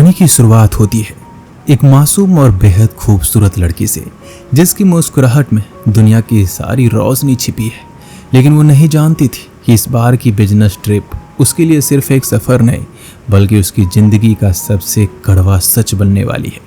कहानी की शुरुआत होती है एक मासूम और बेहद खूबसूरत लड़की से, जिसकी मुस्कुराहट में दुनिया की सारी रोशनी छिपी है। लेकिन वो नहीं जानती थी कि इस बार की बिजनेस ट्रिप उसके लिए सिर्फ एक सफ़र नहीं, बल्कि उसकी ज़िंदगी का सबसे कड़वा सच बनने वाली है।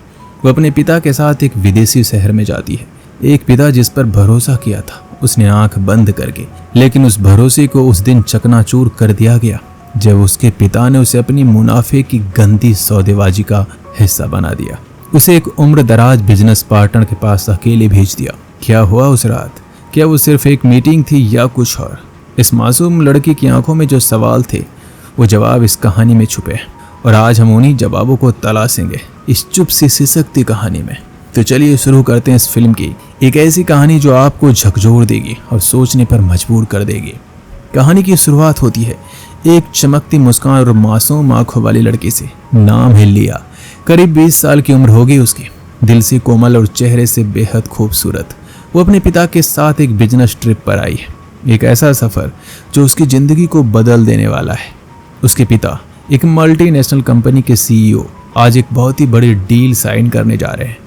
वो अपने पिता के साथ एक विदेशी शहर में जाती है, एक पिता जिस पर भरोसा किया था उसने आंख बंद करके, लेकिन उस भरोसे को उस दिन चकनाचूर कर दिया गया जब उसके पिता ने उसे अपनी मुनाफे की गंदी सौदेबाजी का हिस्सा बना दिया। उसे एक उम्र दराज बिजनेस पार्टनर के पास अकेले भेज दिया। क्या हुआ उस रात? क्या वो सिर्फ एक मीटिंग थी या कुछ और? इस मासूम लड़की की आंखों में जो सवाल थे वो जवाब इस कहानी में छुपे हैं, और आज हम उन्हीं जवाबों को तलाशेंगे इस चुप सी सिसकती कहानी में। तो चलिए शुरू करते हैं इस फिल्म की एक ऐसी कहानी जो आपको झकझोर देगी और सोचने पर मजबूर कर देगी। कहानी की शुरुआत होती है एक चमकती मुस्कान और मासूम आंखों वाली लड़की से। नाम है लिया। करीब 20 साल की उम्र होगी उसकी। दिल से कोमल और चेहरे से बेहद खूबसूरत। वो अपने पिता के साथ एक बिजनेस ट्रिप पर आई है, एक ऐसा सफ़र जो उसकी ज़िंदगी को बदल देने वाला है। उसके पिता एक मल्टीनेशनल कंपनी के CEO आज एक बहुत ही बड़ी डील साइन करने जा रहे हैं।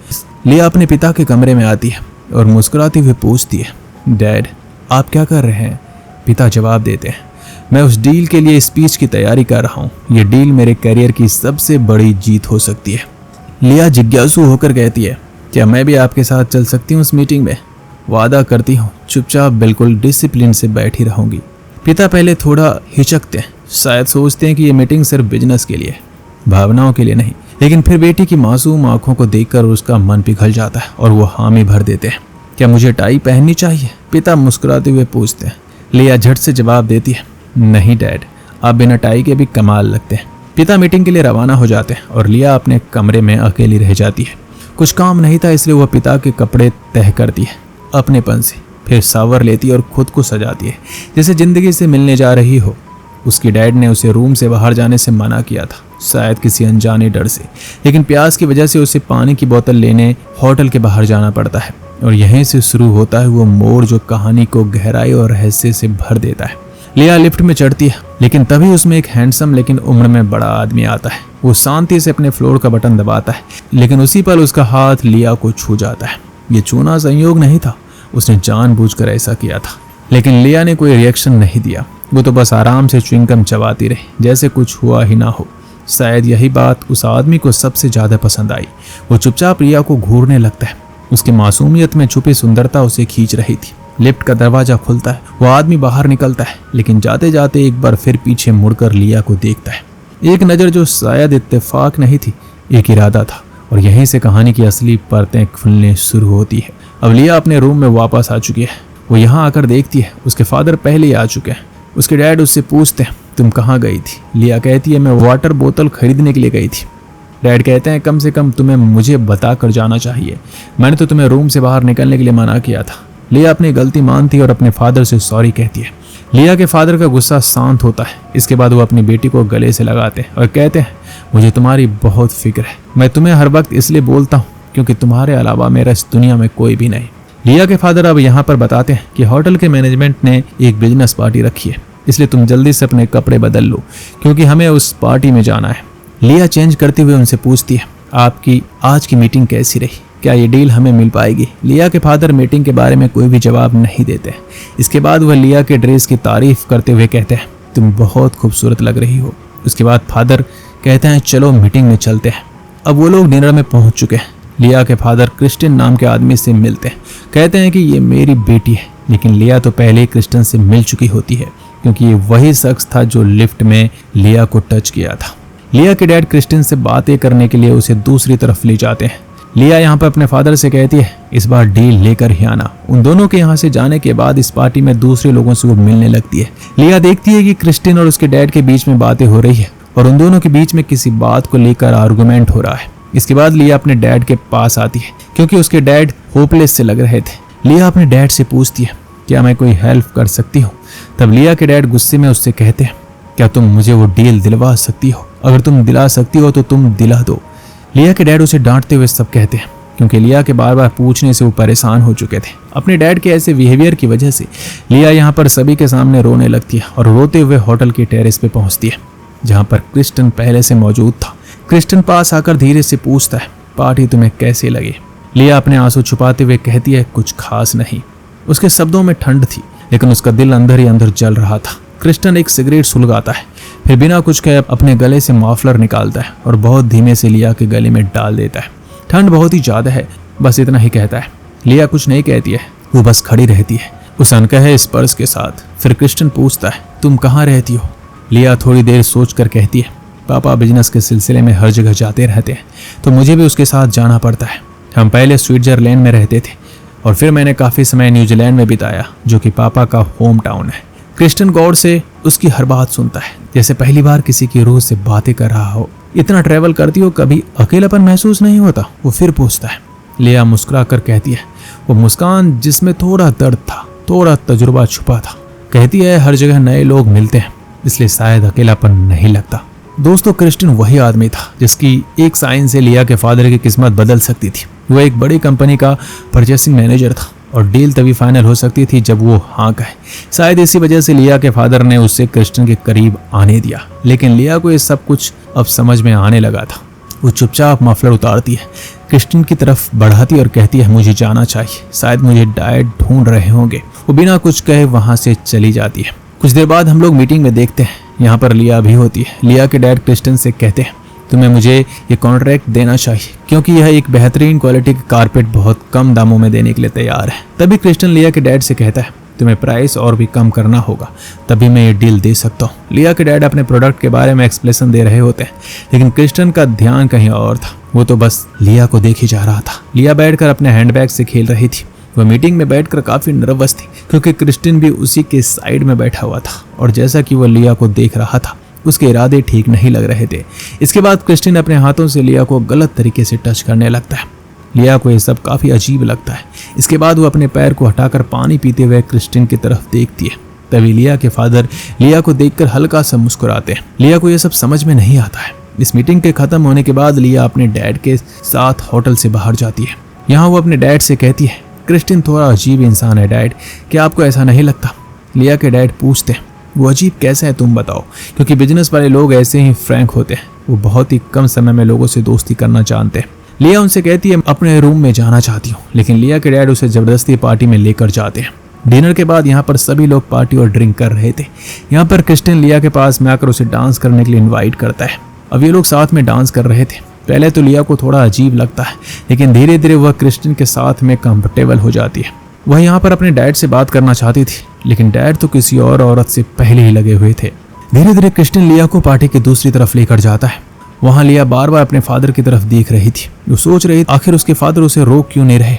लिया अपने पिता के कमरे में आती है और मुस्कुराते हुए पूछती है, डैड आप क्या कर रहे हैं? पिता जवाब देते हैं, मैं उस डील के लिए स्पीच की तैयारी कर रहा हूँ। ये डील मेरे करियर की सबसे बड़ी जीत हो सकती है। लिया जिज्ञासु होकर कहती है, क्या मैं भी आपके साथ चल सकती हूँ उस मीटिंग में? वादा करती हूँ चुपचाप बिल्कुल डिसिप्लिन से बैठी रहूँगी। पिता पहले थोड़ा हिचकते हैं, शायद सोचते हैं कि ये मीटिंग सिर्फ बिजनेस के लिए, भावनाओं के लिए नहीं। लेकिन फिर बेटी की मासूम आंखों को देखकर उसका मन पिघल जाता है और वो हामी भर देते हैं। क्या मुझे टाई पहननी चाहिए? पिता मुस्कुराते हुए पूछते हैं। लिया झट से जवाब देती है, नहीं डैड, आप बिना टाई के भी कमाल लगते हैं। पिता मीटिंग के लिए रवाना हो जाते हैं और लिया अपने कमरे में अकेली रह जाती है। कुछ काम नहीं था इसलिए वह पिता के कपड़े तह करती है अपनेपन से, फिर शावर लेती है और खुद को सजाती है जैसे ज़िंदगी से मिलने जा रही हो। उसकी डैड ने उसे रूम से बाहर जाने से मना किया था, शायद किसी अनजाने डर से, लेकिन प्यास की वजह से उसे पानी की बोतल लेने होटल के बाहर जाना पड़ता है। और यहीं से शुरू होता है वो मोड़ जो कहानी को गहराई और रहस्य से भर देता है। लिया लिफ्ट में चढ़ती है, लेकिन तभी उसमें एक हैंडसम लेकिन उम्र में बड़ा आदमी आता है। वो शांति से अपने फ्लोर का बटन दबाता है, लेकिन उसी पल उसका हाथ लिया को छू जाता है। ये छूना संयोग नहीं था, उसने जानबूझकर ऐसा किया था। लेकिन लिया ने कोई रिएक्शन नहीं दिया। वो तो बस आराम से च्युइंगम चबाती रही जैसे कुछ हुआ ही ना हो। शायद यही बात उस आदमी को सबसे ज़्यादा पसंद आई। वो चुपचाप लिया को घूरने लगता है। उसकी मासूमियत में छुपी सुंदरता उसे खींच रही थी। लिफ्ट का दरवाजा खुलता है, वो आदमी बाहर निकलता है, लेकिन जाते जाते एक बार फिर पीछे मुड़कर लिया को देखता है। एक नज़र जो शायद इत्तेफाक नहीं थी, एक इरादा था। और यहीं से कहानी की असली परतें खुलने शुरू होती है। अब लिया अपने रूम में वापस आ चुकी है। वो यहाँ आकर देखती है उसके फादर पहले ही आ चुके हैं। उसके डैड उससे पूछते हैं, तुम कहाँ गई थी? लिया कहती है, मैं वाटर बोतल खरीदने के लिए गई थी। डैड कहते हैं, कम से कम तुम्हें मुझे बता कर जाना चाहिए, मैंने तो तुम्हें रूम से बाहर निकलने के लिए मना किया था। लिया अपनी गलती मानती है और अपने फादर से सॉरी कहती है। लिया के फादर का गुस्सा शांत होता है। इसके बाद वो अपनी बेटी को गले से लगाते हैं और कहते हैं, मुझे तुम्हारी बहुत फिक्र है। मैं तुम्हें हर वक्त इसलिए बोलता हूँ क्योंकि तुम्हारे अलावा मेरा इस दुनिया में कोई भी नहीं। लिया के फादर अब यहाँ पर बताते हैं कि होटल के मैनेजमेंट ने एक बिजनेस पार्टी रखी है, इसलिए तुम जल्दी से अपने कपड़े बदल लो क्योंकि हमें उस पार्टी में जाना है। लिया चेंज करते हुए उनसे पूछती है, आपकी आज की मीटिंग कैसी रही? क्या ये डील हमें मिल पाएगी? लिया के फादर मीटिंग के बारे में कोई भी जवाब नहीं देते। इसके बाद वह लिया के ड्रेस की तारीफ करते हुए कहते हैं, तुम बहुत खूबसूरत लग रही हो। उसके बाद फादर कहते हैं, चलो मीटिंग में चलते हैं। अब वो लोग डिनर में पहुंच चुके हैं। लिया के फादर क्रिस्टिन नाम के आदमी से मिलते हैं, कहते हैं कि ये मेरी बेटी है। लेकिन लिया तो पहले ही क्रिस्टिन से मिल चुकी होती है क्योंकि ये वही शख्स था जो लिफ्ट में लिया को टच किया था। लिया के डैड क्रिस्टिन से बातें करने के लिए उसे दूसरी तरफ ले जाते हैं। लिया यहाँ पर अपने फादर से कहती है, इस बार डील लेकर ही आना। उन दोनों के यहाँ से जाने के बाद इस पार्टी में दूसरे लोगों से वो मिलने लगती है। लिया देखती है कि क्रिस्टिन और उसके डैड के बीच में बातें हो रही है और उन दोनों के बीच में किसी बात को लेकर आर्गुमेंट हो रहा है। इसके बाद लिया अपने डैड के पास आती है क्योंकि उसके डैड होपलेस से लग रहे थे। लिया अपने डैड से पूछती है, क्या मैं कोई हेल्प कर सकती हूँ? तब लिया के डैड गुस्से में उससे कहते हैं, क्या तुम मुझे वो डील दिलवा सकती हो? अगर तुम दिला सकती हो तो तुम दिला दो। लिया के डैड उसे डांटते हुए सब कहते हैं क्योंकि लिया के बार बार पूछने से वो परेशान हो चुके थे। अपने डैड के ऐसे बिहेवियर की वजह से लिया यहाँ पर सभी के सामने रोने लगती है और रोते हुए होटल के टेरेस पे पहुँचती है जहाँ पर क्रिस्टन पहले से मौजूद था। क्रिस्टन पास आकर धीरे से पूछता है, पार्टी तुम्हें कैसी लगी? लिया अपने आंसू छुपाते हुए कहती है, कुछ खास नहीं। उसके शब्दों में ठंड थी, लेकिन उसका दिल अंदर ही अंदर जल रहा था। क्रिस्टन एक सिगरेट सुलगाता है, फिर बिना कुछ कहे अपने गले से मफलर निकालता है और बहुत धीमे से लिया के गले में डाल देता है। ठंड बहुत ही ज्यादा है, बस इतना ही कहता है। लिया कुछ नहीं कहती है, वो बस खड़ी रहती है उस अनकहे स्पर्श के साथ। फिर क्रिस्टन पूछता है, तुम कहाँ रहती हो? लिया थोड़ी देर सोच कर कहती है, पापा बिजनेस के सिलसिले में हर जगह जाते रहते हैं, तो मुझे भी उसके साथ जाना पड़ता है। हम पहले स्विट्जरलैंड में रहते थे और फिर मैंने काफ़ी समय न्यूजीलैंड में बिताया, जो कि पापा का होम टाउन है। क्रिस्टन गौर से उसकी हर बात सुनता है, जैसे पहली बार किसी की रूह से बातें कर रहा हो। इतना ट्रैवल करती हो, कभी अकेलापन महसूस नहीं होता? वो फिर पूछता है। लिया मुस्कुरा कर कहती है, वो मुस्कान जिसमें थोड़ा दर्द था, थोड़ा तजुर्बा छुपा था। कहती है, हर जगह नए लोग मिलते हैं, इसलिए शायद अकेलापन नहीं लगता। दोस्तों, क्रिस्टन वही आदमी था जिसकी एक साइन से लिया के फादर की किस्मत बदल सकती थी। वो एक बड़ी कंपनी का परचेसिंग मैनेजर था और डील तभी फाइनल हो सकती थी जब वो हाँ कहे। शायद इसी वजह से लिया के फादर ने उससे क्रिस्टन के करीब आने दिया, लेकिन लिया को ये सब कुछ अब समझ में आने लगा था। वो चुपचाप मफलर उतारती है, क्रिस्टन की तरफ बढ़ाती और कहती है, मुझे जाना चाहिए, शायद मुझे डैड ढूंढ रहे होंगे। वो बिना कुछ कहे वहां से चली जाती है। कुछ देर बाद हम लोग मीटिंग में देखते हैं, यहाँ पर लिया भी होती है। लिया के डैड क्रिस्टन से कहते हैं, तुम्हें मुझे ये कॉन्ट्रैक्ट देना चाहिए, क्योंकि यह एक बेहतरीन क्वालिटी का कारपेट बहुत कम दामों में देने के लिए तैयार है। तभी क्रिस्टन लिया के डैड से कहता है, तुम्हें प्राइस और भी कम करना होगा, तभी मैं ये डील दे सकता हूँ। लिया के डैड अपने प्रोडक्ट के बारे में एक्सप्लेनेशन दे रहे होते हैं, लेकिन क्रिस्टन का ध्यान कहीं और था। वो तो बस लिया को देख ही जा रहा था। लिया बैठकर अपने हैंडबैग से खेल रही थी। वह मीटिंग में बैठकर काफी नर्वस थी, क्योंकि क्रिस्टन भी उसी के साइड में बैठा हुआ था और जैसा कि वह लिया को देख रहा था, उसके इरादे ठीक नहीं लग रहे थे। इसके बाद क्रिस्टन अपने हाथों से लिया को गलत तरीके से टच करने लगता है। लिया को यह सब काफी अजीब लगता है। इसके बाद वो अपने पैर को हटाकर पानी पीते हुए क्रिस्टन की तरफ देखती है। तभी लिया के फादर लिया को देखकर हल्का सा मुस्कुराते हैं। लिया को यह सब समझ में नहीं आता है। इस मीटिंग के खत्म होने के बाद लिया अपने डैड के साथ होटल से बाहर जाती है। यहाँ वो अपने डैड से कहती है, क्रिस्टन थोड़ा अजीब इंसान है डैड, क्या आपको ऐसा नहीं लगता? लिया के डैड पूछते हैं, वो अजीब कैसे है तुम बताओ? क्योंकि बिजनेस वाले लोग ऐसे ही फ्रैंक होते हैं, वो बहुत ही कम समय में लोगों से दोस्ती करना जानते हैं। लिया उनसे कहती है, अपने रूम में जाना चाहती हूँ, लेकिन लिया के डैड उसे जबरदस्ती पार्टी में लेकर जाते हैं। डिनर के बाद यहाँ पर सभी लोग पार्टी और ड्रिंक कर रहे थे। यहाँ पर क्रिस्टन लिया के पास में आकर उसे डांस करने के लिए इन्वाइट करता है। अब ये लोग साथ में डांस कर रहे थे। पहले तो लिया को थोड़ा अजीब लगता है, लेकिन धीरे धीरे वह क्रिस्टन के साथ में कंफर्टेबल हो जाती है। वह यहाँ पर अपने डैड से बात करना चाहती थी, लेकिन डैड तो किसी और औरत से पहले ही लगे हुए थे। धीरे धीरे क्रिस्टन लिया को पार्टी की दूसरी तरफ लेकर जाता है। वहाँ लिया बार बार अपने फादर की तरफ देख रही थी। वो सोच रही आखिर उसके फादर उसे रोक क्यों नहीं रहे।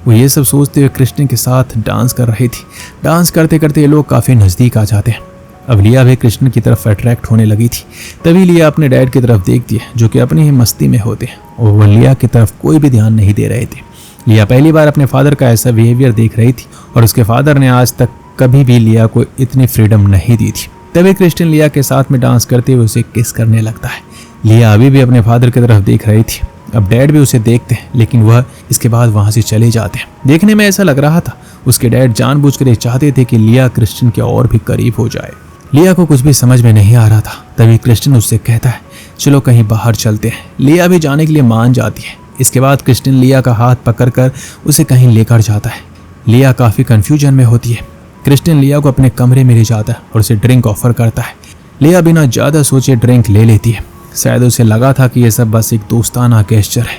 वो ये सब सोचते हुए क्रिस्टन के साथ डांस कर रही थी। डांस करते करते ये लोग काफी नजदीक आ जाते हैं। अब लिया भी कृष्ण की तरफ अट्रैक्ट होने लगी थी। तभी लिया अपने डैड की तरफ देखती है, जो कि अपनी ही मस्ती में होते हैं, और वह लिया की तरफ कोई भी ध्यान नहीं दे रहे थे। लिया पहली बार अपने फादर का ऐसा बिहेवियर देख रही थी, और उसके फादर ने आज तक कभी भी लिया को इतनी फ्रीडम नहीं दी थी। तभी क्रिस्टन लिया के साथ में डांस करते हुए उसे किस करने लगता है। लिया अभी भी अपने फादर की तरफ देख रही थी। अब डैड भी उसे देखते हैं, लेकिन वह इसके बाद वहां से चले जाते हैं। देखने में ऐसा लग रहा था उसके डैड जानबूझकर ये चाहते थे कि लिया क्रिस्टन के और भी करीब हो जाए। लिया को कुछ भी समझ में नहीं आ रहा था। तभी क्रिस्टन उससे कहता है, चलो कहीं बाहर चलते हैं। लिया भी जाने के लिए मान जाती है। इसके बाद क्रिस्टन लिया का हाथ पकड़कर उसे कहीं लेकर जाता है। लिया काफी कंफ्यूजन में होती है। क्रिस्टन लिया को अपने कमरे में ले जाता है और उसे ड्रिंक ऑफर करता है। लिया बिना ज्यादा सोचे ड्रिंक ले लेती है। शायद उसे लगा था कि यह सब बस एक दोस्ताना गेस्चर है,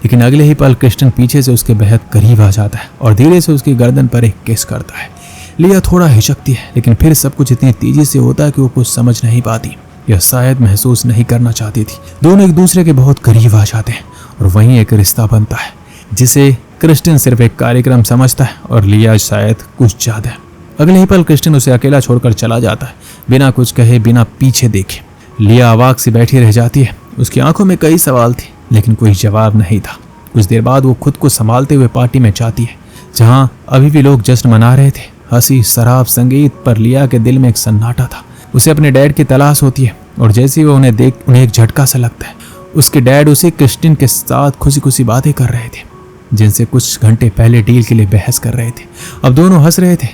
लेकिन अगले ही पल क्रिस्टन पीछे से उसके बेहद करीब आ जाता है और धीरे से उसकी गर्दन पर एक किस करता है। लिया थोड़ा हिचकती है, लेकिन फिर सब कुछ इतनी तेजी से होता है कि वो कुछ समझ नहीं पाती या शायद महसूस नहीं करना चाहती थी। दोनों एक दूसरे के बहुत करीब आ जाते हैं और वहीं एक रिश्ता बनता है, जिसे क्रिस्टन सिर्फ एक कार्यक्रम समझता है और लिया शायद कुछ ज्यादा। अगले ही पल क्रिस्टन उसे अकेला छोड़कर चला जाता है, बिना कुछ कहे, बिना पीछे देखे। लिया अवाक से बैठी रह जाती है। उसकी आंखों में कई सवाल थे, लेकिन कोई जवाब नहीं था। कुछ देर बाद वो खुद को संभालते हुए पार्टी में जाती है, जहां अभी भी लोग जश्न मना रहे थे। हंसी, शराब, संगीत, पर लिया के दिल में एक सन्नाटा था। उसे अपने डैड की तलाश होती है और जैसे ही वो उन्हें देख उन्हें एक झटका सा लगता है। उसके डैड उसे क्रिस्टन के साथ खुशी खुशी बातें कर रहे थे, जिनसे कुछ घंटे पहले डील के लिए बहस कर रहे थे। अब दोनों हंस रहे थे,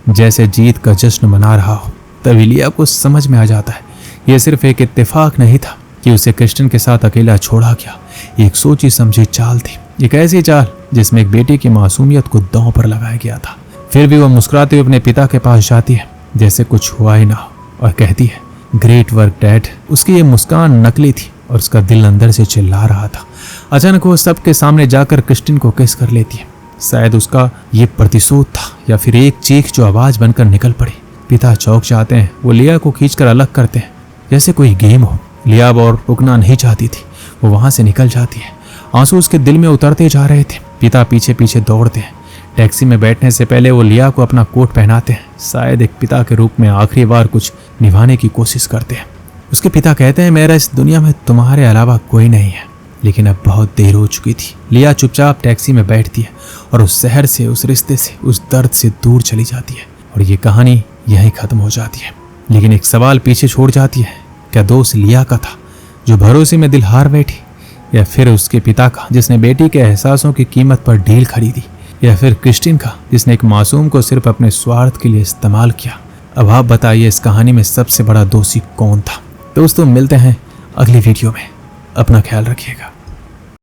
जैसे जीत का जश्न मना रहा हो। तभी लिया को समझ में आ जाता है यह सिर्फ एक इत्तेफाक नहीं था, कि उसे क्रिस्टिन के साथ अकेला छोड़ा गया एक सोची समझी चाल थी, एक ऐसी चाल जिसमें एक बेटी की मासूमियत को दांव पर लगाया गया था। फिर भी वह मुस्कुराते हुए अपने पिता के पास जाती है जैसे कुछ हुआ ही ना हो और कहती है, ग्रेट वर्क डैड। उसकी ये मुस्कान नकली थी और उसका दिल अंदर से चिल्ला रहा था। अचानक वो सबके सामने जाकर क्रिस्टिन को किस कर लेती है। शायद उसका ये प्रतिशोध था या फिर एक चीख जो आवाज बनकर निकल पड़ी। पिता चौंक जाते हैं, वो लिया को खींचकर अलग करते हैं जैसे कोई गेम हो। लिया अब और रुकना नहीं चाहती थी, वो वहां से निकल जाती है। आंसू उसके दिल में उतरते जा रहे थे। पिता पीछे पीछे दौड़ते हैं। टैक्सी में बैठने से पहले वो लिया को अपना कोट पहनाते हैं, शायद एक पिता के रूप में आखिरी बार कुछ निभाने की कोशिश करते हैं। उसके पिता कहते हैं, मेरा इस दुनिया में तुम्हारे अलावा कोई नहीं है। लेकिन अब बहुत देर हो चुकी थी। लिया चुपचाप टैक्सी में बैठती है और उस शहर से, उस रिश्ते से, उस दर्द से दूर चली जाती है और ये कहानी यहीं खत्म हो जाती है। लेकिन एक सवाल पीछे छोड़ जाती है, क्या दोस्त लिया का था जो भरोसे में दिल हार बैठी, या फिर उसके पिता का जिसने बेटी के एहसासों की कीमत पर ढील खरीदी, या फिर क्रिस्टिन का जिसने एक मासूम को सिर्फ अपने स्वार्थ के लिए इस्तेमाल किया। अब आप बताइए इस कहानी में सबसे बड़ा दोषी कौन था। दोस्तों मिलते हैं अगली वीडियो में, अपना ख्याल रखिएगा।